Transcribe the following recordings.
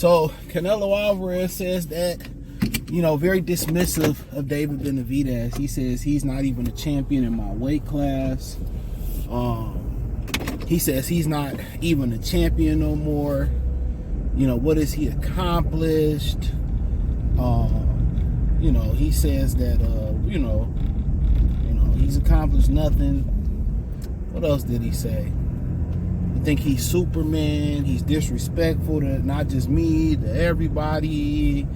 So Canelo Alvarez says that, very dismissive of David Benavidez. He says he's not even a champion in my weight class. He says he's not even a champion no more. What has he accomplished? He says that, he's accomplished nothing. What else did he say? I think he's Superman. He's disrespectful to not just me, to everybody.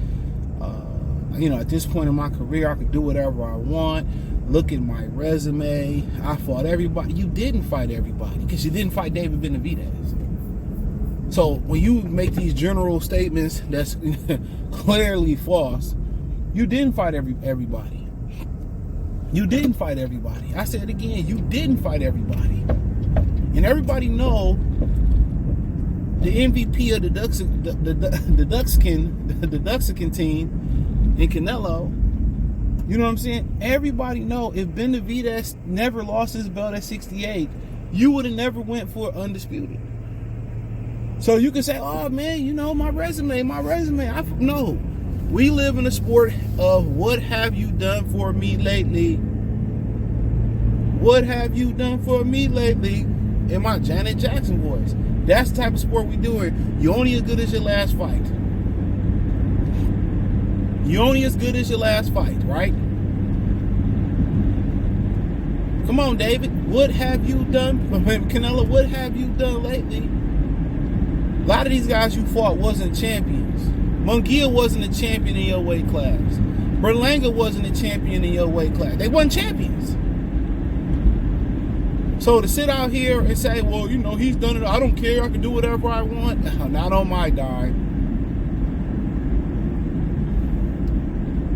At this point in my career, I could do whatever I want. Look at my resume. I fought everybody. You didn't fight everybody because you didn't fight David Benavidez. So when you make these general statements that's clearly false, you didn't fight everybody. You didn't fight everybody. I said it again, you didn't fight everybody. And everybody know the MVP of the Duxican team in Canelo. You know what I'm saying? Everybody know if Benavidez never lost his belt at 68, you would have never went for undisputed. So you can say, oh man, my resume. No. We live in a sport of what have you done for me lately? What have you done for me lately? In my Janet Jackson voice. That's the type of sport we do here. You're only as good as your last fight. You're only as good as your last fight, right? Come on, David. What have you done? Canelo, what have you done lately? A lot of these guys you fought wasn't champions. Munguia wasn't a champion in your weight class. Berlanga wasn't a champion in your weight class. They weren't champions. So to sit out here and say, well, he's done it. I don't care. I can do whatever I want. Not on my dime.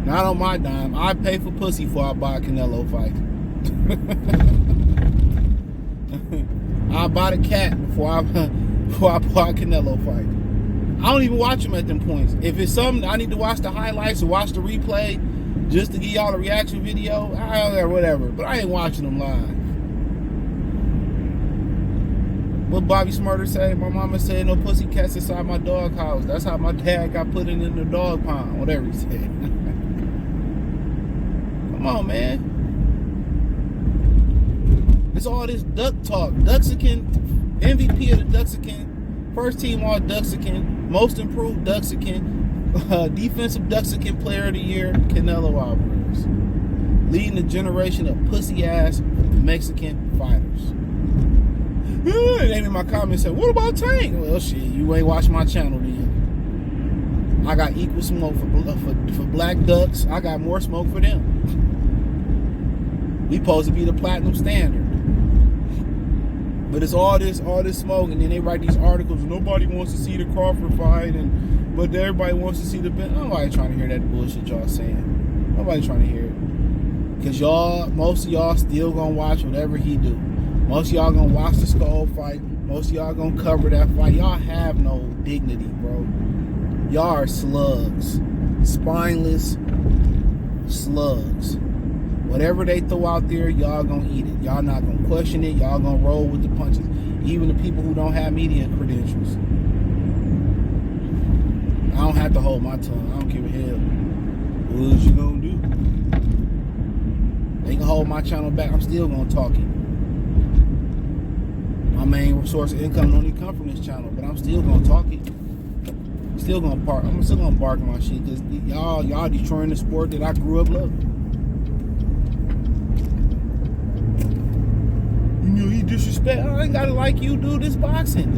Not on my dime. I pay for pussy before I buy a Canelo fight. I buy the cat before I buy a Canelo fight. I don't even watch them at them points. If it's something I need to watch the highlights or watch the replay just to give y'all a reaction video, whatever. But I ain't watching them live. What Bobby Smurder say? My mama said no pussy cats inside my dog house. That's how my dad got put in the dog pound. Whatever he said. Come on, man. It's all this duck talk. Duxican, MVP of the Duxican, first team all Duxican, most improved Duxican, defensive Duxican player of the year, Canelo Alvarez. Leading a generation of pussy-ass Mexican fighters. And in my comments said, what about Tank? Well, shit, you ain't watched my channel then. I got equal smoke for black ducks. I got more smoke for them. We supposed to be the platinum standard. But it's all this smoke, and then they write these articles. Nobody wants to see the Crawford fight, but everybody wants to see the Ben. Nobody trying to hear that bullshit y'all saying. Nobody trying to hear it. Cause most of y'all still gonna watch whatever he do. Most of y'all gonna watch the Skull fight. Most of y'all gonna cover that fight. Y'all have no dignity, bro. Y'all are slugs. Spineless slugs. Whatever they throw out there, y'all gonna eat it. Y'all not gonna question it. Y'all gonna roll with the punches. Even the people who don't have media credentials. I don't have to hold my tongue. I don't give a hell. What is you gonna do? They can hold my channel back. I'm still gonna talk it. My main source of income don't even come from this channel, but I'm still gonna talk it. I'm still gonna bark my shit because y'all destroying the sport that I grew up loving. He disrespect. I ain't gotta like you, dude. This boxing.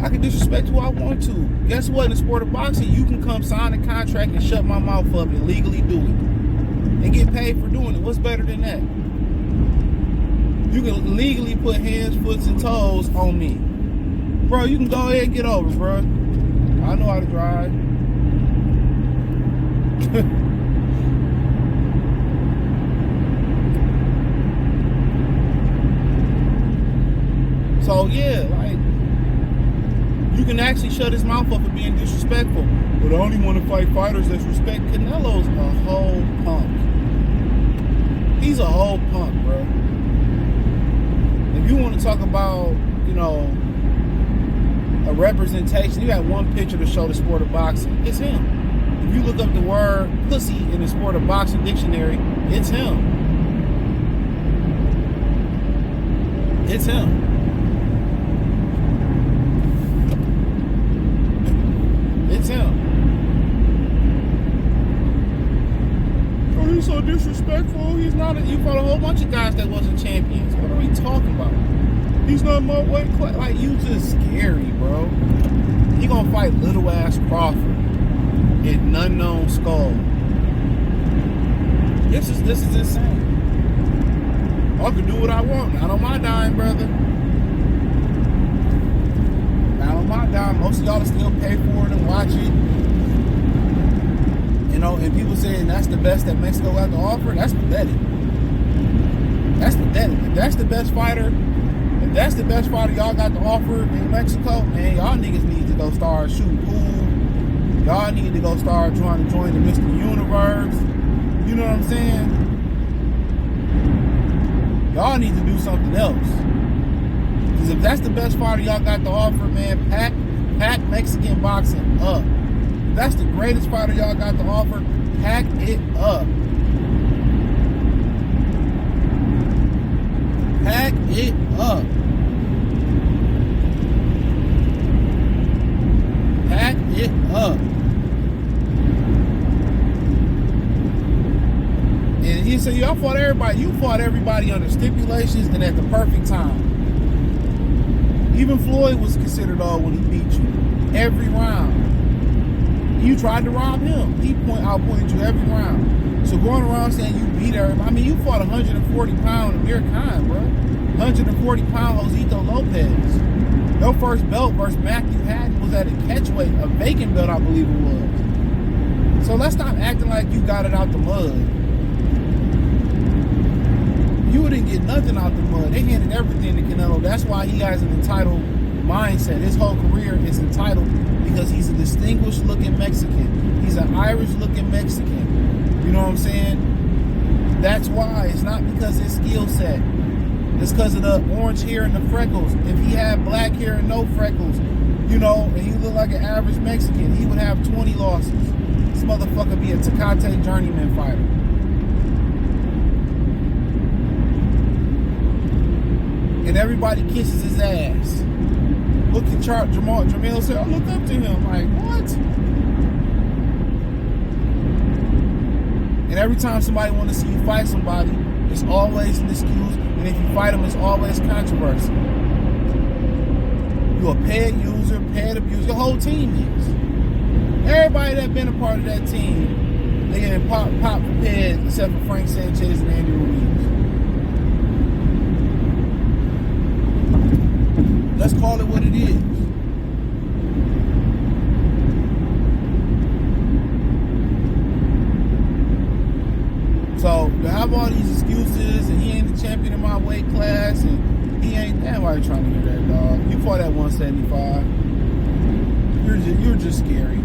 I can disrespect who I want to. Guess what? In the sport of boxing, you can come sign a contract and shut my mouth up and legally do it. And get paid for doing it. What's better than that? You can legally put hands, foots, and toes on me. Bro, you can go ahead and get over, bro. I know how to drive. So yeah, like, you can actually shut his mouth up for being disrespectful. But I only want to fight fighters that respect. Canelo's a whole punk. He's a whole punk, bro. If you want to talk about, a representation. You got one picture to show the sport of boxing. It's him. If you look up the word pussy in the sport of boxing dictionary, it's him. It's him. It's him. Oh, he's so disrespectful. He's not. You fought a whole bunch of guys that wasn't champions. What are we talking about? He's not my weight class. Like, you just scary, bro. He gonna fight little ass Crawford in an unknown skull. This is insane. I can do what I want. Not on my dime, brother. Not on my dime. Most of y'all still pay for it and watch it. You know, and people saying that's the best that Mexico got to offer. That's pathetic. That's pathetic. If that's the best fighter, y'all got to offer in Mexico, man, y'all niggas need to go start shooting pool. Y'all need to go start trying to join the Mr. Universe. You know what I'm saying? Y'all need to do something else. Because if that's the best fighter y'all got to offer, man, pack Mexican boxing up. If that's the greatest fighter y'all got to offer, pack it up. Pack it up. Pack it up. And he said, y'all fought everybody. You fought everybody under stipulations and at the perfect time. Even Floyd was considered all when he beat you. Every round. You tried to rob him. He outpointed you every round. So going around saying you beat everybody. I mean, you fought 140-pound Amir Khan, bro. 140-pound Josito Lopez. Your first belt versus Matthew Hatton was at a catchweight, a vacant belt, I believe it was. So let's stop acting like you got it out the mud. You didn't get nothing out the mud. They handed everything to Canelo. That's why he has an entitled mindset. His whole career is entitled because he's a distinguished-looking Mexican. He's an Irish-looking Mexican. You know what I'm saying? That's why. It's not because of his skill set. It's because of the orange hair and the freckles. If he had black hair and no freckles, you know, and he looked like an average Mexican, he would have 20 losses. This motherfucker be a Tecate journeyman fighter. And everybody kisses his ass. Look at Jamel said, I look up to him. Like, what? And every time somebody want to see you fight somebody, it's always an excuse. And if you fight them, it's always controversy. You a pad user, pad abuser. Your whole team is. Everybody that been a part of that team, they getting pop for pads, except for Frank Sanchez and Andy Ruiz. Let's call it what it is. So to have all these excuses and he ain't the champion in my weight class and he ain't, damn, why you trying to hear that, dog? You fought at 175. You're just scary.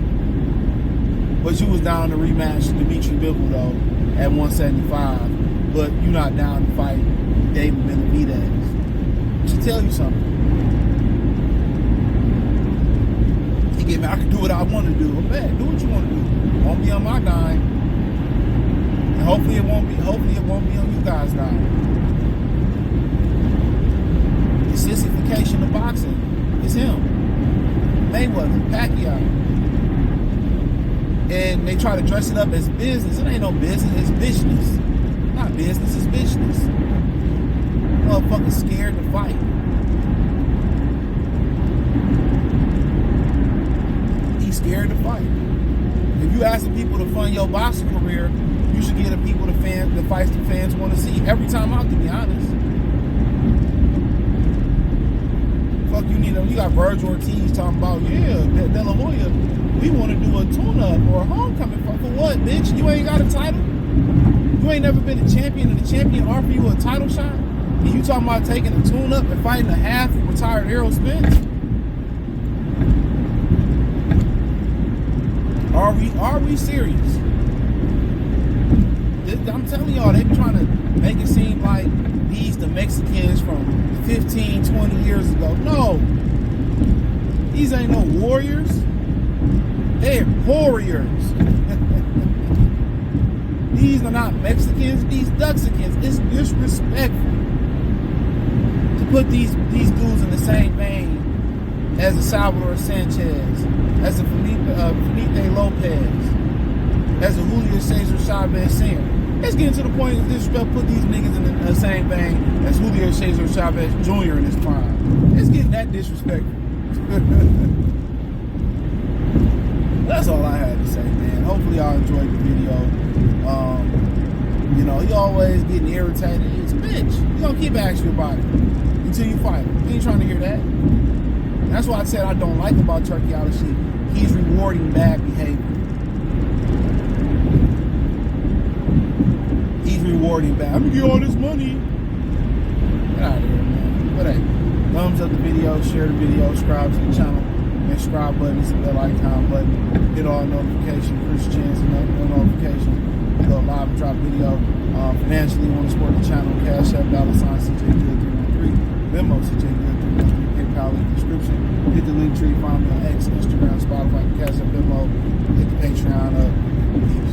But you was down to rematch Dimitri Bivol though at 175. But you're not down to fight David Benavidez. I should tell you something. I can do what I want to do. I'm bad. Do what you want to do. Won't be on my dime. And hopefully it won't be on you guys' dime. The sissification of boxing is him. Mayweather, Pacquiao. And they try to dress it up as business. It ain't no business, it's business. Not business, it's business. Motherfuckers scared to fight. Scared to fight. If you ask the people to fund your boxing career, you should get the people the fights the fans want to see every time out, to be honest. Fuck, you got Virgil Ortiz talking about, yeah, De La Hoya, we want to do a tune-up or a homecoming for what, bitch? You ain't got a title? You ain't never been a champion and the champion offer you a title shot? And you talking about taking a tune-up and fighting a half-retired Errol Spence? Are we serious? I'm telling y'all, they be trying to make it seem like these the Mexicans from 15, 20 years ago. No. These ain't no warriors. They're warriors. These are not Mexicans. These Duxicans. It's disrespectful to put these dudes in the same vein as a Salvador Sanchez, as a Felipe Lopez, as a Julio Cesar Chavez Sr. It's getting to the point of disrespect. Put these niggas in the same vein as Julio Cesar Chavez Jr. in his prime. It's getting that disrespectful. That's all I had to say, man. Hopefully y'all enjoyed the video. You know, he always getting irritated. He's a bitch. He's gonna keep asking you about it until you fight him. He ain't trying to hear that. And that's why I said I don't like about Turkey Al Sheikh. He's rewarding bad behavior. He's rewarding bad. I'm gonna get all this money. Get out of here, man. But hey, thumbs up the video, share the video, subscribe to the channel. And subscribe button, it's the bell icon button. Hit all notifications, Chris Chance, and notifications. We go live and drop video. Financially, you want to support the channel, Cash App, $CJ Good313, Venmo, CJ Good313, PayPal in the description. Hit the link tree, find me on X, Instagram, Spotify, Cash App, Venmo. Hit the Patreon up.